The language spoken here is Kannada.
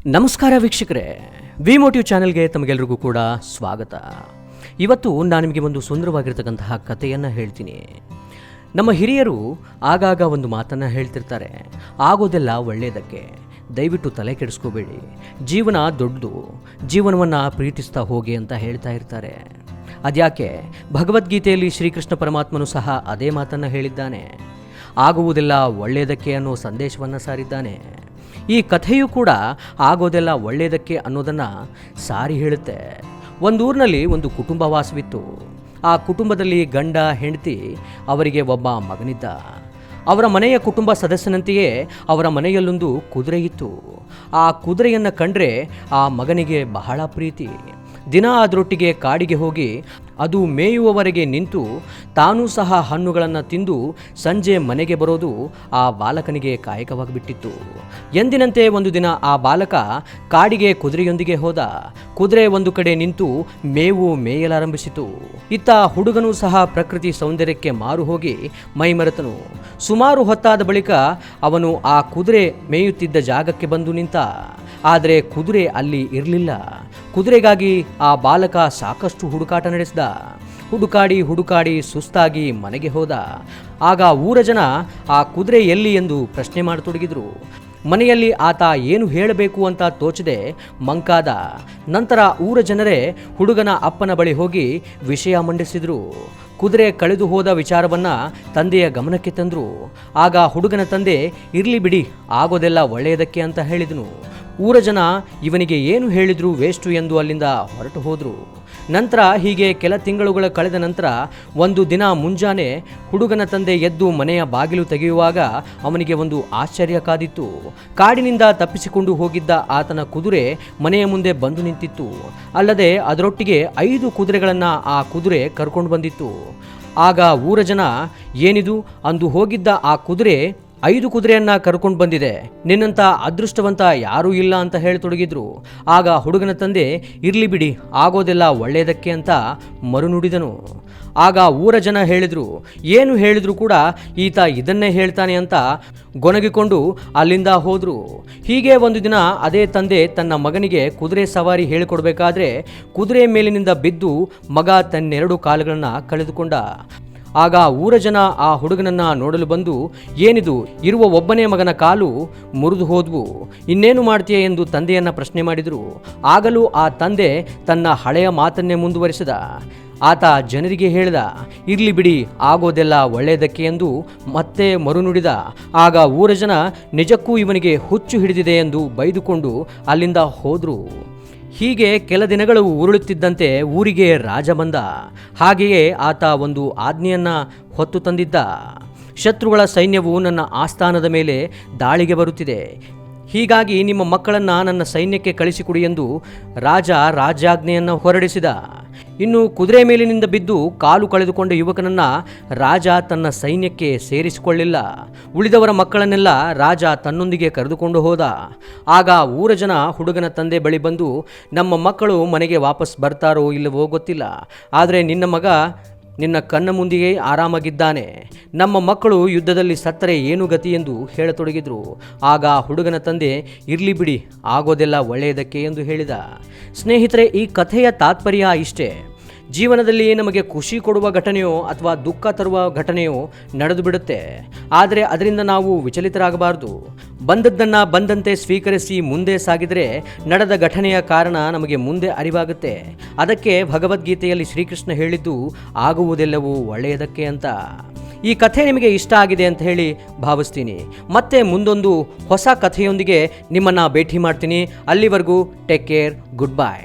ನಮಸ್ಕಾರ ವೀಕ್ಷಕರೇ, ವಿ ಮೋಟಿವ್ ಚಾನೆಲ್ಗೆ ತಮಗೆಲ್ಲರಿಗೂ ಕೂಡ ಸ್ವಾಗತ. ಇವತ್ತು ನಾನು ನಿಮಗೆ ಒಂದು ಸುಂದರವಾಗಿರ್ತಕ್ಕಂತಹ ಕಥೆಯನ್ನು ಹೇಳ್ತೀನಿ. ನಮ್ಮ ಹಿರಿಯರು ಆಗಾಗ ಒಂದು ಮಾತನ್ನು ಹೇಳ್ತಿರ್ತಾರೆ, ಆಗೋದೆಲ್ಲ ಒಳ್ಳೆಯದಕ್ಕೆ, ದಯವಿಟ್ಟು ತಲೆ ಕೆಡಿಸ್ಕೋಬೇಡಿ, ಜೀವನ ದೊಡ್ಡದು, ಜೀವನವನ್ನು ಪ್ರೀತಿಸ್ತಾ ಹೋಗಿ ಅಂತ ಹೇಳ್ತಾ ಇರ್ತಾರೆ. ಅದ್ಯಾಕೆ ಭಗವದ್ಗೀತೆಯಲ್ಲಿ ಶ್ರೀಕೃಷ್ಣ ಪರಮಾತ್ಮನು ಸಹ ಅದೇ ಮಾತನ್ನು ಹೇಳಿದ್ದಾನೆ. ಆಗುವುದೆಲ್ಲ ಒಳ್ಳೆಯದಕ್ಕೆ ಅನ್ನೋ ಸಂದೇಶವನ್ನು ಸಾರಿದ್ದಾನೆ. ಈ ಕಥೆಯೂ ಕೂಡ ಆಗೋದೆಲ್ಲ ಒಳ್ಳೆಯದಕ್ಕೆ ಅನ್ನೋದನ್ನು ಸಾರಿ ಹೇಳುತ್ತೆ. ಒಂದೂರಿನಲ್ಲಿ ಒಂದು ಕುಟುಂಬ ವಾಸವಿತ್ತು. ಆ ಕುಟುಂಬದಲ್ಲಿ ಗಂಡ, ಹೆಂಡತಿ, ಅವರಿಗೆ ಒಬ್ಬ ಮಗನಿದ್ದ. ಅವರ ಮನೆಯ ಕುಟುಂಬ ಸದಸ್ಯನಂತೆಯೇ ಅವರ ಮನೆಯಲ್ಲೊಂದು ಕುದುರೆ ಇತ್ತು. ಆ ಕುದುರೆಯನ್ನು ಕಂಡ್ರೆ ಆ ಮಗನಿಗೆ ಬಹಳ ಪ್ರೀತಿ. ದಿನ ಅದರೊಟ್ಟಿಗೆ ಕಾಡಿಗೆ ಹೋಗಿ ಅದು ಮೇಯುವವರೆಗೆ ನಿಂತು ತಾನೂ ಸಹ ಹಣ್ಣುಗಳನ್ನು ತಿಂದು ಸಂಜೆ ಮನೆಗೆ ಬರೋದು ಆ ಬಾಲಕನಿಗೆ ಕಾಯಕವಾಗಿಬಿಟ್ಟಿತ್ತು. ಎಂದಿನಂತೆ ಒಂದು ದಿನ ಆ ಬಾಲಕ ಕಾಡಿಗೆ ಕುದುರೆಯೊಂದಿಗೆ ಹೋದ. ಕುದುರೆ ಒಂದು ಕಡೆ ನಿಂತು ಮೇವು ಮೇಯಲಾರಂಭಿಸಿತು. ಇತ್ತ ಹುಡುಗನೂ ಸಹ ಪ್ರಕೃತಿ ಸೌಂದರ್ಯಕ್ಕೆ ಮಾರು ಹೋಗಿ ಮೈಮರೆತನು. ಸುಮಾರು ಹೊತ್ತಾದ ಬಳಿಕ ಅವನು ಆ ಕುದುರೆ ಮೇಯುತ್ತಿದ್ದ ಜಾಗಕ್ಕೆ ಬಂದು ನಿಂತ. ಆದರೆ ಕುದುರೆ ಅಲ್ಲಿ ಇರಲಿಲ್ಲ. ಕುದುರೆಗಾಗಿ ಆ ಬಾಲಕ ಸಾಕಷ್ಟು ಹುಡುಕಾಟ ನಡೆಸಿದ. ಹುಡುಕಾಡಿ ಸುಸ್ತಾಗಿ ಮನೆಗೆ ಹೋದ. ಆಗ ಊರ ಜನ ಆ ಕುದುರೆ ಎಲ್ಲಿ ಎಂದು ಪ್ರಶ್ನೆ ಮಾಡತೊಡಗಿದ್ರು. ಮನೆಯಲ್ಲಿ ಆತ ಏನು ಹೇಳಬೇಕು ಅಂತ ತೋಚದೆ ಮಂಕಾದ. ನಂತರ ಊರ ಜನರೇ ಹುಡುಗನ ಅಪ್ಪನ ಬಳಿ ಹೋಗಿ ವಿಷಯ ಮಂಡಿಸಿದ್ರು. ಕುದುರೆ ಕಳೆದು ಹೋದ ವಿಚಾರವನ್ನ ತಂದೆಯ ಗಮನಕ್ಕೆ ತಂದರು. ಆಗ ಹುಡುಗನ ತಂದೆ, ಇರ್ಲಿ ಬಿಡಿ, ಆಗೋದೆಲ್ಲ ಒಳ್ಳೆಯದಕ್ಕೆ ಅಂತ ಹೇಳಿದನು. ಊರ ಜನ ಇವನಿಗೆ ಏನು ಹೇಳಿದ್ರು ವೇಸ್ಟು ಎಂದು ಅಲ್ಲಿಂದ ಹೊರಟು ಹೋದರು. ನಂತರ ಹೀಗೆ ಕೆಲ ತಿಂಗಳುಗಳ ಕಳೆದ ನಂತರ ಒಂದು ದಿನ ಮುಂಜಾನೆ ಹುಡುಗನ ತಂದೆ ಎದ್ದು ಮನೆಯ ಬಾಗಿಲು ತೆಗೆಯುವಾಗ ಅವನಿಗೆ ಒಂದು ಆಶ್ಚರ್ಯ ಕಾದಿತ್ತು. ಕಾಡಿನಿಂದ ತಪ್ಪಿಸಿಕೊಂಡು ಹೋಗಿದ್ದ ಆತನ ಕುದುರೆ ಮನೆಯ ಮುಂದೆ ಬಂದು ನಿಂತಿತ್ತು. ಅಲ್ಲದೆ ಅದರೊಟ್ಟಿಗೆ 5 ಕುದುರೆಗಳನ್ನು ಆ ಕುದುರೆ ಕರ್ಕೊಂಡು ಬಂದಿತ್ತು. ಆಗ ಊರ ಜನ, ಏನಿದು, ಅಂದು ಹೋಗಿದ್ದ ಆ ಕುದುರೆ 5 ಕುದುರೆಯನ್ನ ಕರ್ಕೊಂಡು ಬಂದಿದೆ, ನಿನ್ನಂಥ ಅದೃಷ್ಟವಂತ ಯಾರೂ ಇಲ್ಲ ಅಂತ ಹೇಳತೊಡಗಿದ್ರು. ಆಗ ಹುಡುಗನ ತಂದೆ, ಇರ್ಲಿ ಬಿಡಿ, ಆಗೋದೆಲ್ಲ ಒಳ್ಳೆಯದಕ್ಕೆ ಅಂತ ಮರುನುಡಿದನು. ಆಗ ಊರ ಜನ ಹೇಳಿದ್ರು, ಏನು ಹೇಳಿದ್ರು ಕೂಡ ಈತ ಇದನ್ನೇ ಹೇಳ್ತಾನೆ ಅಂತ ಗೊಣಗಿಕೊಂಡು ಅಲ್ಲಿಂದ ಹೋದ್ರು. ಹೀಗೆ ಒಂದು ದಿನ ಅದೇ ತಂದೆ ತನ್ನ ಮಗನಿಗೆ ಕುದುರೆ ಸವಾರಿ ಹೇಳಿಕೊಡ್ಬೇಕಾದ್ರೆ ಕುದುರೆ ಮೇಲಿನಿಂದ ಬಿದ್ದು ಮಗ ತನ್ನೆರಡು ಕಾಲುಗಳನ್ನು ಕಳೆದುಕೊಂಡ. ಆಗ ಊರ ಜನ ಆ ಹುಡುಗನನ್ನ ನೋಡಲು ಬಂದು, ಏನಿದು, ಇರುವ ಒಬ್ಬನೇ ಮಗನ ಕಾಲು ಮುರಿದು ಹೋದ್ವು, ಇನ್ನೇನು ಮಾಡ್ತೀಯ ಎಂದು ತಂದೆಯನ್ನ ಪ್ರಶ್ನೆ ಮಾಡಿದರು. ಆಗಲೂ ಆ ತಂದೆ ತನ್ನ ಹಳೆಯ ಮಾತನ್ನೇ ಮುಂದುವರಿಸಿದ. ಆತ ಜನರಿಗೆ ಹೇಳಿದ, ಇರ್ಲಿ ಬಿಡಿ, ಆಗೋದೆಲ್ಲ ಒಳ್ಳೆಯದಕ್ಕೆ ಎಂದು ಮತ್ತೆ ಮರುನುಡಿದ. ಆಗ ಊರ ಜನ ನಿಜಕ್ಕೂ ಇವನಿಗೆ ಹುಚ್ಚು ಹಿಡಿದಿದೆ ಎಂದು ಬೈದುಕೊಂಡು ಅಲ್ಲಿಂದ ಹೋದರು. ಹೀಗೆ ಕೆಲ ದಿನಗಳು ಉರುಳುತ್ತಿದ್ದಂತೆ ಊರಿಗೆ ರಾಜ ಬಂದ. ಹಾಗೆಯೇ ಆತ ಒಂದು ಆಜ್ಞೆಯನ್ನು ಹೊತ್ತು ತಂದಿದ್ದ. ಶತ್ರುಗಳ ಸೈನ್ಯವು ನನ್ನ ಆಸ್ಥಾನದ ಮೇಲೆ ದಾಳಿಗೆ ಬರುತ್ತಿದೆ, ಹೀಗಾಗಿ ನಿಮ್ಮ ಮಕ್ಕಳನ್ನು ನನ್ನ ಸೈನ್ಯಕ್ಕೆ ಕಳಿಸಿಕೊಡಿ ಎಂದು ರಾಜ ರಾಜಾಜ್ಞೆಯನ್ನು ಹೊರಡಿಸಿದ. ಇನ್ನು ಕುದುರೆ ಮೇಲಿನಿಂದ ಬಿದ್ದು ಕಾಲು ಕಳೆದುಕೊಂಡ ಯುವಕನನ್ನ ರಾಜ ತನ್ನ ಸೈನ್ಯಕ್ಕೆ ಸೇರಿಸಿಕೊಳ್ಳಿಲ್ಲ. ಉಳಿದವರ ಮಕ್ಕಳನ್ನೆಲ್ಲ ರಾಜ ತನ್ನೊಂದಿಗೆ ಕರೆದುಕೊಂಡು ಹೋದ. ಆಗ ಊರ ಜನ ಹುಡುಗನ ತಂದೆ ಬಳಿ ಬಂದು, ನಮ್ಮ ಮಕ್ಕಳು ಮನೆಗೆ ವಾಪಸ್ ಬರ್ತಾರೋ ಇಲ್ಲವೋ ಗೊತ್ತಿಲ್ಲ, ಆದರೆ ನಿನ್ನ ಮಗ ನಿನ್ನ ಕಣ್ಣ ಮುಂದೆಯೇ ಆರಾಮಾಗಿದ್ದಾನೆ, ನಮ್ಮ ಮಕ್ಕಳು ಯುದ್ಧದಲ್ಲಿ ಸತ್ತರೆ ಏನು ಗತಿ ಎಂದು ಹೇಳತೊಡಗಿದ್ರು. ಆಗ ಹುಡುಗನ ತಂದೆ, ಇರ್ಲಿ ಬಿಡಿ, ಆಗೋದೆಲ್ಲ ಒಳ್ಳೆಯದಕ್ಕೆ ಎಂದು ಹೇಳಿದ. ಸ್ನೇಹಿತರೆ, ಈ ಕಥೆಯ ತಾತ್ಪರ್ಯ ಇಷ್ಟೇ. ಜೀವನದಲ್ಲಿ ನಮಗೆ ಖುಷಿ ಕೊಡುವ ಘಟನೆಯೋ ಅಥವಾ ದುಃಖ ತರುವ ಘಟನೆಯೋ ನಡೆದು ಬಿಡುತ್ತೆ. ಆದರೆ ಅದರಿಂದ ನಾವು ವಿಚಲಿತರಾಗಬಾರದು. ಬಂದದ್ದನ್ನು ಬಂದಂತೆ ಸ್ವೀಕರಿಸಿ ಮುಂದೆ ಸಾಗಿದರೆ ನಡೆದ ಘಟನೆಯ ಕಾರಣ ನಮಗೆ ಮುಂದೆ ಅರಿವಾಗುತ್ತೆ. ಅದಕ್ಕೆ ಭಗವದ್ಗೀತೆಯಲ್ಲಿ ಶ್ರೀಕೃಷ್ಣ ಹೇಳಿದ್ದು, ಆಗುವುದೆಲ್ಲವೂ ಒಳ್ಳೆಯದಕ್ಕೆ ಅಂತ. ಈ ಕಥೆ ನಿಮಗೆ ಇಷ್ಟ ಆಗಿದೆ ಅಂತ ಹೇಳಿ ಭಾವಿಸ್ತೀನಿ. ಮತ್ತೆ ಮುಂದೊಂದು ಹೊಸ ಕಥೆಯೊಂದಿಗೆ ನಿಮ್ಮನ್ನು ಭೇಟಿ ಮಾಡ್ತೀನಿ. ಅಲ್ಲಿವರೆಗೂ ಟೇಕ್ ಕೇರ್, ಗುಡ್ ಬೈ.